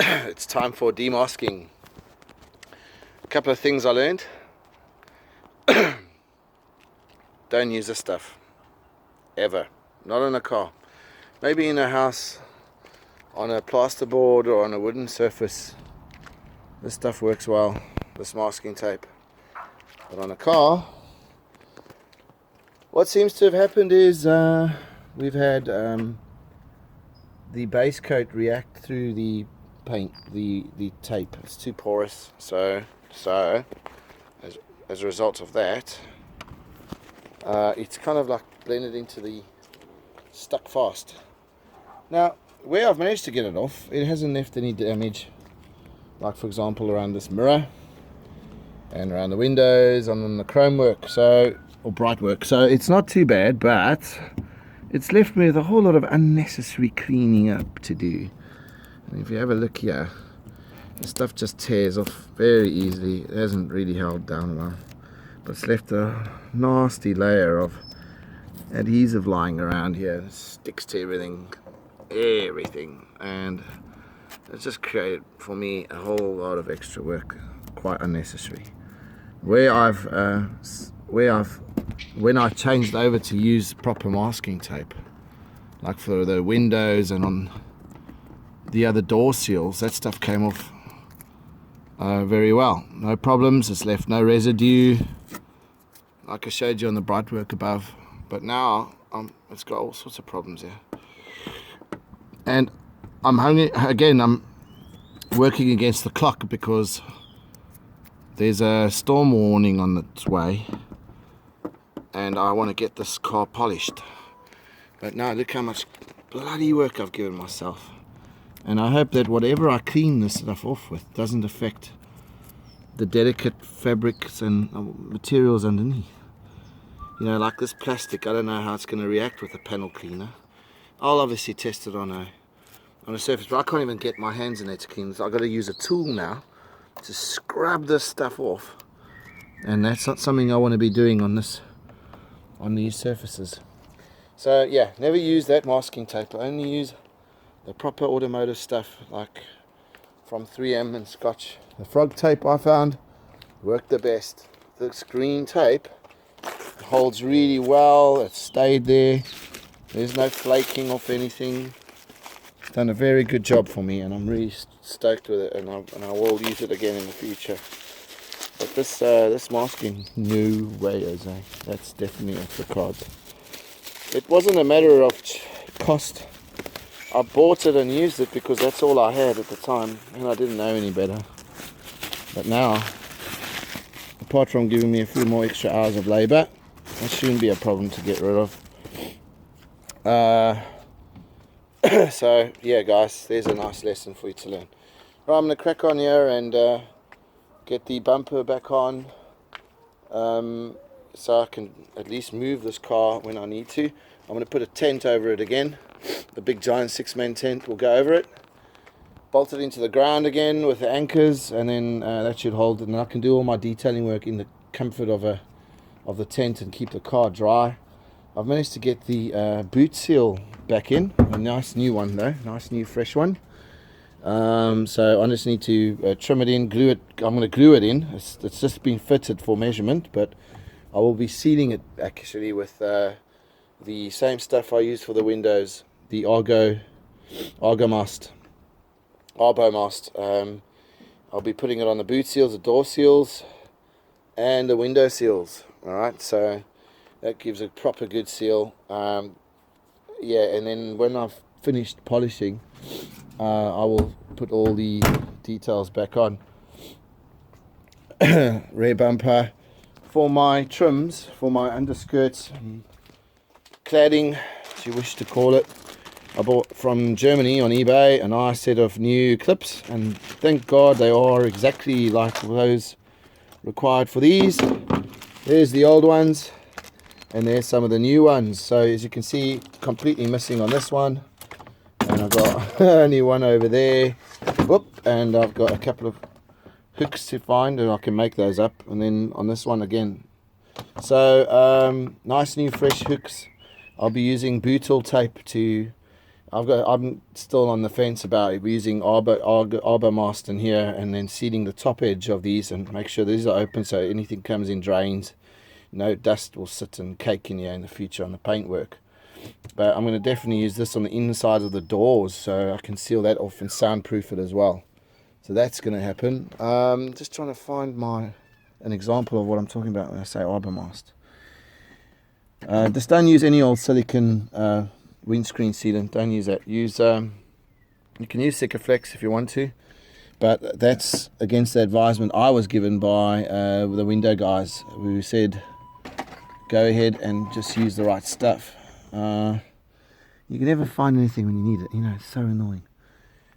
It's time for demasking. A couple of things I learned. Don't use this stuff ever, not in a car. Maybe in a house, on a plasterboard or on a wooden surface, this stuff works well, this masking tape. But on a car, what seems to have happened is we've had the base coat react through the paint, the tape. It's too porous, so as a result of that, it's kind of like blended into the stuck fast. Now, where I've managed to get it off, it hasn't left any damage, like for example around this mirror and around the windows, on the chrome work, or bright work. So it's not too bad, but it's left me with a whole lot of unnecessary cleaning up to do. And if you have a look here, the stuff just tears off very easily. It hasn't really held down well, but it's left a nasty layer of adhesive lying around here. It sticks to everything, and it's just created for me a whole lot of extra work, quite unnecessary. When I changed over to use proper masking tape, like for the windows and on the other door seals, that stuff came off very well. No problems, it's left no residue, like I showed you on the bright work above. But now it's got all sorts of problems here. And I'm working against the clock because there's a storm warning on its way, and I want to get this car polished. But now look how much bloody work I've given myself. And I hope that whatever I clean this stuff off with doesn't affect the delicate fabrics and materials underneath. You know, like this plastic, I don't know how it's going to react with a panel cleaner. I'll obviously test it on a surface, but I can't even get my hands in there to clean this. I've got to use a tool now to scrub this stuff off, and that's not something I want to be doing on these surfaces. So yeah, never use that masking tape. I only use the proper automotive stuff, like from 3M and Scotch. The frog tape I found worked the best. This green tape holds really well. It's stayed there. There's no flaking off anything. It's done a very good job for me, and I'm really stoked with it, and I will use it again in the future. But this masking, no way, Jose. That's definitely off the cards. It wasn't a matter of cost. I bought it and used it because that's all I had at the time, and I didn't know any better. But now, apart from giving me a few more extra hours of labour, that shouldn't be a problem to get rid of. So yeah, guys, there's a nice lesson for you to learn. Right, I'm going to crack on here and get the bumper back on, so I can at least move this car when I need to. I'm going to put a tent over it again. The big giant 6-man tent will go over it, bolt it into the ground again with the anchors, and then that should hold it, and I can do all my detailing work in the comfort of the tent and keep the car dry. I've managed to get the boot seal back in, a nice new one though, nice new fresh one. So I just need to trim it in, glue it. I'm going to glue it in. It's just been fitted for measurement, but I will be sealing it actually with the same stuff I use for the windows, the Arbomast. I'll be putting it on the boot seals, the door seals, and the window seals. Alright, so that gives a proper good seal. Yeah, and then when I've finished polishing, I will put all the details back on. Rear bumper. For my trims, for my underskirts, cladding, as you wish to call it, I bought from Germany on eBay a nice set of new clips, and thank God they are exactly like those required for these. There's the old ones, and there's some of the new ones. So as you can see, completely missing on this one, and I've got only one over there. Whoop, and I've got a couple of hooks to find, and I can make those up, and then on this one again. So nice new fresh hooks. I'll be using butyl tape to I'm still on the fence about using arbor mast in here and then sealing the top edge of these and make sure these are open so anything comes in drains. No dust will sit and cake in here in the future on the paintwork. But I'm going to definitely use this on the inside of the doors so I can seal that off and soundproof it as well. So that's going to happen. Just trying to find an example of what I'm talking about when I say arbor mast. Just don't use any old silicone windscreen sealant. Don't use that. You can use Sikaflex if you want to, but that's against the advisement I was given by the window guys, who said go ahead and just use the right stuff. You can never find anything when you need it. You know, it's so annoying.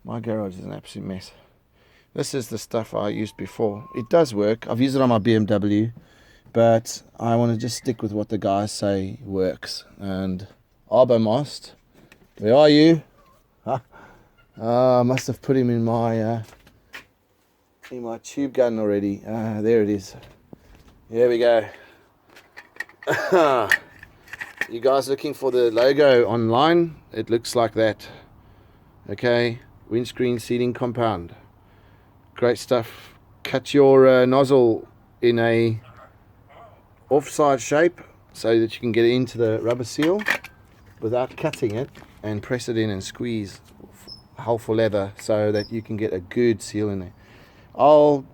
My garage is an absolute mess. This is the stuff I used before. It does work. I've used it on my BMW, but I want to just stick with what the guys say works. And arbor mast, where are you? Huh? I must have put him in my tube gun already. There it is. Here we go. You guys looking for the logo online? It looks like that. Okay, windscreen sealing compound. Great stuff. Cut your nozzle in a offside shape so that you can get it into the rubber seal without cutting it, and press it in and squeeze helpful leather so that you can get a good seal in there. I'll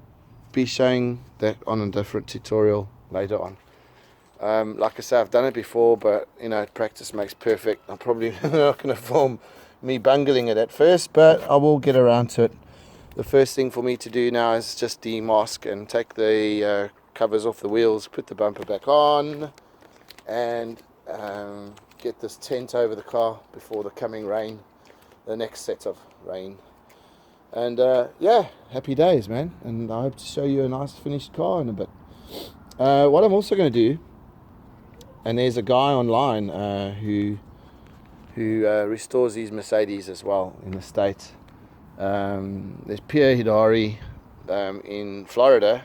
be showing that on a different tutorial later on. Like I say, I've done it before, but you know, practice makes perfect. I'm probably not going to film me bungling it at first, but I will get around to it. The first thing for me to do now is just demask and take the covers off the wheels, put the bumper back on, and get this tent over the car before the coming rain, the next set of rain. And yeah, happy days, man. And I hope to show you a nice finished car in a bit. What I'm also going to do, and there's a guy online who restores these Mercedes as well in the States. There's Pierre Hidari in Florida,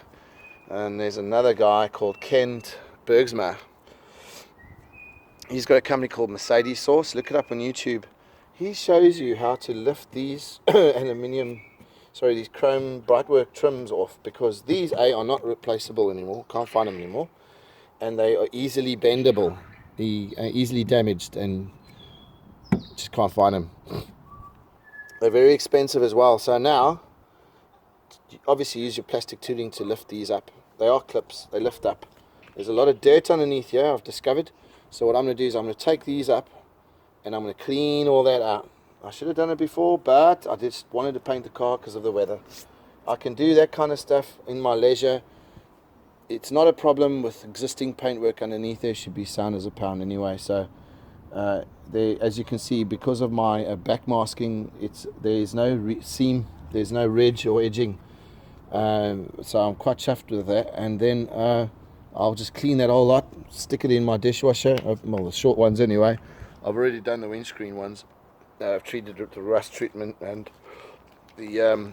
and there's another guy called Kent Bergsma. He's got a company called Mercedes Source. Look it up on YouTube. He shows you how to lift these these chrome brightwork trims off, because these are not replaceable anymore. Can't find them anymore, and they are easily bendable, easily damaged, and just can't find them. They're very expensive as well. So now, obviously, use your plastic tooling to lift these up. They are clips. They lift up. There's a lot of dirt underneath here, I've discovered. So what I'm going to do is I'm going to take these up and I'm going to clean all that out. I should have done it before, but I just wanted to paint the car because of the weather. I can do that kind of stuff in my leisure. It's not a problem with existing paintwork underneath. There should be sound as a pound anyway. So as you can see, because of my backmasking, there's no seam, there's no ridge or edging. So I'm quite chuffed with that. And then I'll just clean that all up, stick it in my dishwasher, well, the short ones anyway. I've already done the windscreen ones. I've treated it with the rust treatment and the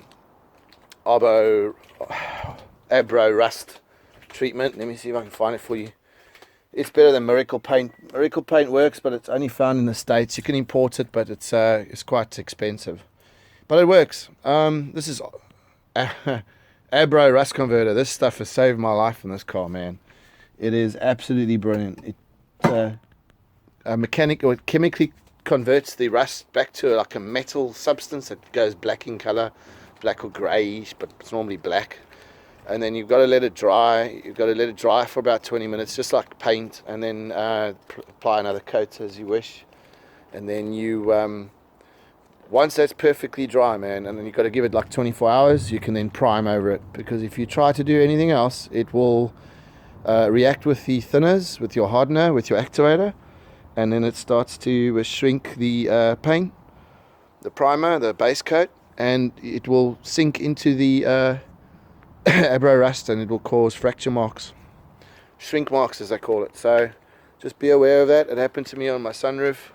Abro rust treatment. Let me see if I can find it for you. It's better than Miracle Paint. Miracle Paint works, but it's only found in the States. You can import it, but it's quite expensive. But it works. This is Abro rust converter. This stuff has saved my life in this car, man. It is absolutely brilliant. It chemically converts the rust back to like a metal substance that goes black in color, black or greyish, but it's normally black. And then you've got to let it dry. You've got to let it dry for about 20 minutes, just like paint, and then apply another coat as you wish. And then you, once that's perfectly dry, man, and then you've got to give it like 24 hours, you can then prime over it. Because if you try to do anything else, it will react with the thinners, with your hardener, with your activator, and then it starts to shrink the paint, the primer, the base coat, and it will sink into the Abro rust, and it will cause fracture marks, shrink marks as they call it. So just be aware of that. It happened to me on my sunroof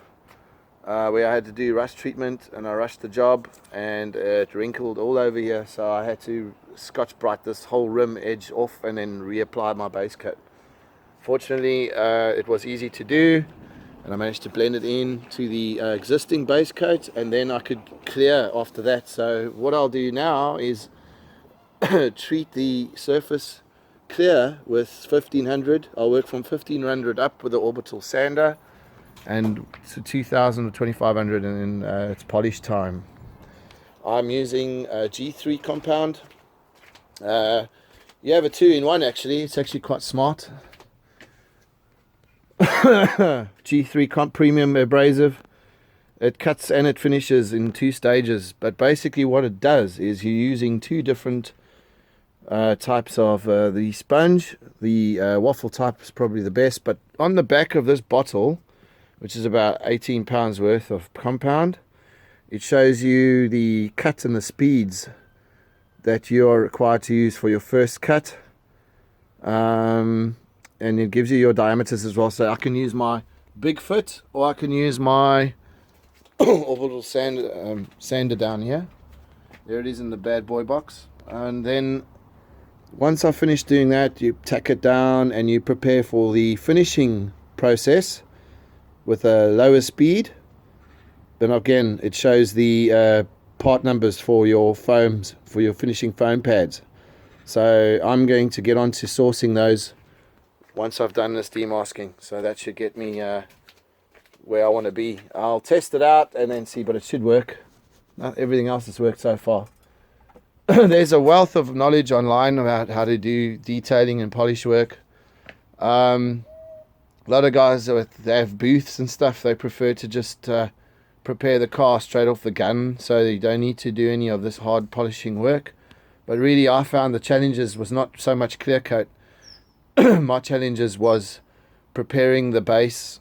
where I had to do rust treatment, and I rushed the job and it wrinkled all over here, so I had to Scotch-Brite this whole rim edge off and then reapply my base coat. Fortunately it was easy to do, and I managed to blend it in to the existing base coat, and then I could clear after that. So what I'll do now is treat the surface clear with 1500. I'll work from 1500 up with the orbital sander, and to 2000 or 2500, and then it's polish time. I'm using a G3 compound. You have a 2-in-1 actually. It's actually quite smart. G3 premium abrasive. It cuts and it finishes in 2 stages, but basically what it does is you're using 2 different types of the sponge. The waffle type is probably the best, but on the back of this bottle, which is about 18 pounds worth of compound, it shows you the cut and the speeds that you are required to use for your first cut, and it gives you your diameters as well. So I can use my Bigfoot, or I can use my orbital sander down here. There it is in the bad boy box. And then once I finish doing that, you tack it down and you prepare for the finishing process with a lower speed. Then again, it shows the part numbers for your foams, for your finishing foam pads. So I'm going to get on to sourcing those once I've done this demasking. So that should get me where I want to be. I'll test it out and then see, but it should work. Everything else has worked so far. There's a wealth of knowledge online about how to do detailing and polish work. A lot of guys, they have booths and stuff. They prefer to just prepare the car straight off the gun, so you don't need to do any of this hard polishing work. But really, I found the challenges was not so much clear coat. My challenges was preparing the base,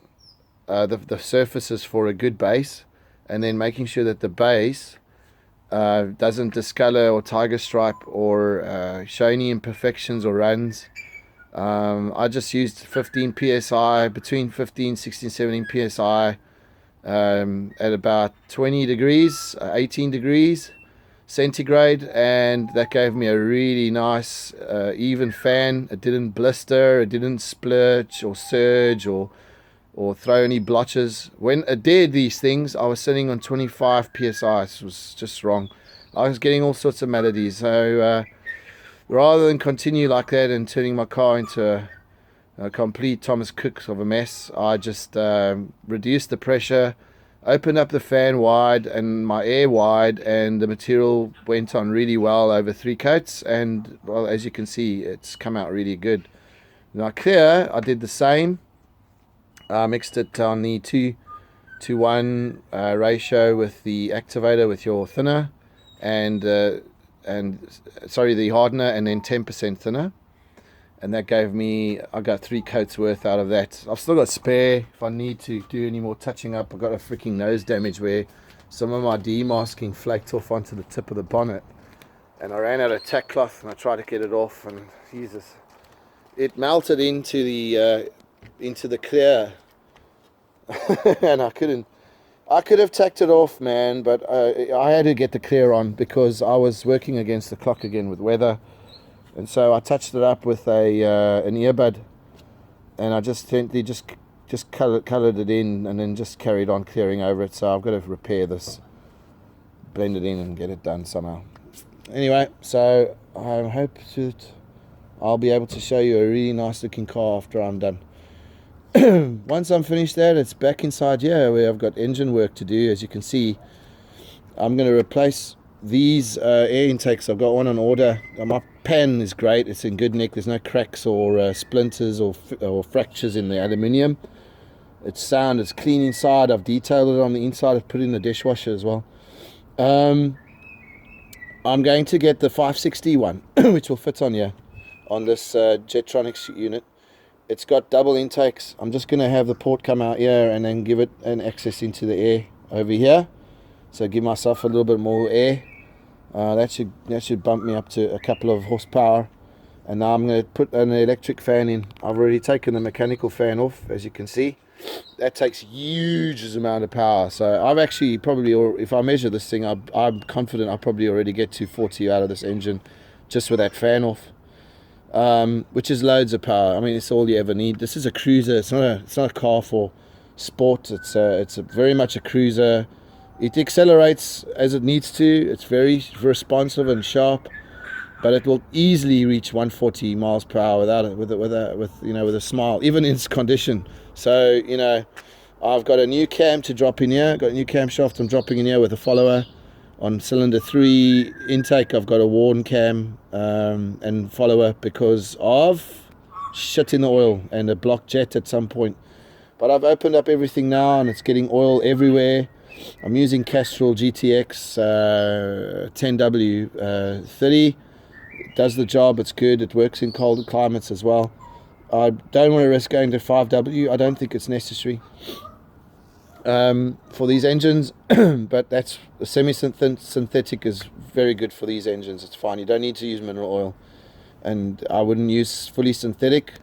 the surfaces for a good base, and then making sure that the base doesn't discolor or tiger stripe or show any imperfections or runs. I just used 15 psi, between 15, 16, 17 psi at about 20 degrees, 18 degrees centigrade, and that gave me a really nice even fan. It didn't blister, it didn't splurge or surge or throw any blotches. When it did these things, I was sitting on 25 psi. It was just wrong. I was getting all sorts of maladies. So rather than continue like that and turning my car into a complete Thomas Cook of a mess, I just reduced the pressure, opened up the fan wide and my air wide, and the material went on really well over 3 coats, and well, as you can see, it's come out really good. Now clear, I did the same. I mixed it on the 2:1 ratio with the activator with your thinner and the hardener, and then 10% thinner, and that gave me, I got 3 coats worth out of that. I've still got spare if I need to do any more touching up. I've got a freaking nose damage where some of my demasking flaked off onto the tip of the bonnet, and I ran out of tack cloth and I tried to get it off, and Jesus, it melted into the clear. And I could have tacked it off, man, but I had to get the clear on because I was working against the clock again with weather. And so I touched it up with an earbud, and I just colored it in, and then just carried on clearing over it. So I've got to repair this, blend it in, and get it done somehow. Anyway, so I hope that I'll be able to show you a really nice looking car after I'm done. Once I'm finished that, it's back inside here where I've got engine work to do. As you can see, I'm going to replace these air intakes. I've got one on order. My pan is great. It's in good nick. There's no cracks or splinters or fractures in the aluminium. It's sound. It's clean inside. I've detailed it on the inside. I've put it in the dishwasher as well. I'm going to get the 560 one, which will fit on here, on this Jetronics unit. It's got double intakes. I'm just going to have the port come out here and then give it an access into the air over here. So give myself a little bit more air. That should bump me up to a couple of horsepower. And now I'm going to put an electric fan in. I've already taken the mechanical fan off, as you can see. That takes huge amount of power. So I've actually probably, or if I measure this thing, I'm confident I'll probably already get 240 out of this engine just with that fan off. Which is loads of power. I mean, it's all you ever need. This is a cruiser. It's not a car for sport. It's very much a cruiser. It accelerates as it needs to. It's very responsive and sharp, but it will easily reach 140 miles per hour with a smile, even in its condition. So I've got a new cam to drop in here. Got a new camshaft I'm dropping in here with a follower. On cylinder 3 intake, I've got a Warn cam and follower because of shit in the oil and a blocked jet at some point. But I've opened up everything now and it's getting oil everywhere. I'm using Castrol GTX 10W 30. It does the job, it's good, it works in colder climates as well. I don't want to risk going to 5W. I don't think it's necessary for these engines, but that's semi-synthetic is very good for these engines. It's fine. You don't need to use mineral oil, and I wouldn't use fully synthetic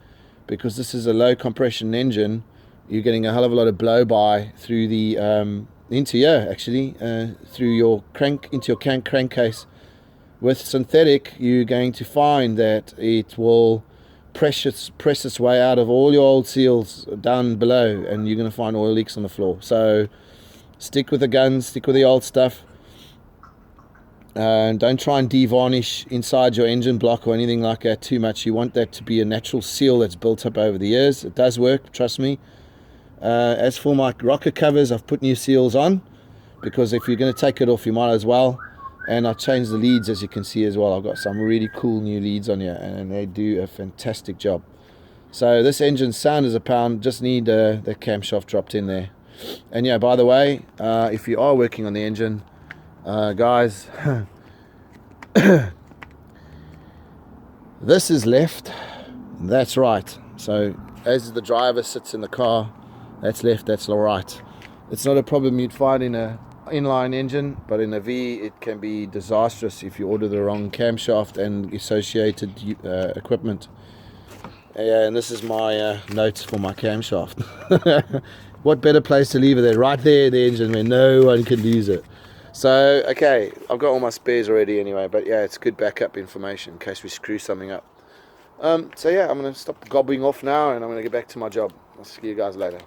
because this is a low compression engine. You're getting a hell of a lot of blow by through the into here actually through your crankcase. With synthetic, you're going to find that it will press its way out of all your old seals down below, and you're going to find oil leaks on the floor. So stick with the guns, stick with the old stuff, and don't try and de-varnish inside your engine block or anything like that too much. You want that to be a natural seal that's built up over the years. It does work, trust me. As for my rocker covers, I've put new seals on because if you're going to take it off, you might as well. And I've changed the leads, as you can see as well. I've got some really cool new leads on here, and they do a fantastic job. So this engine's sound as a pound. Just need the camshaft dropped in there. And yeah, by the way, if you are working on the engine, guys, this is left, that's right. So as the driver sits in the car, that's left, that's right. It's not a problem you'd find in a inline engine, but in a V it can be disastrous if you order the wrong camshaft and associated equipment. Yeah, and this is my notes for my camshaft. What better place to leave it than right there in the engine where no one can lose it. So okay, I've got all my spares already anyway, but yeah, it's good backup information in case we screw something up. So yeah, I'm going to stop gobbling off now and I'm going to get back to my job. I'll see you guys later.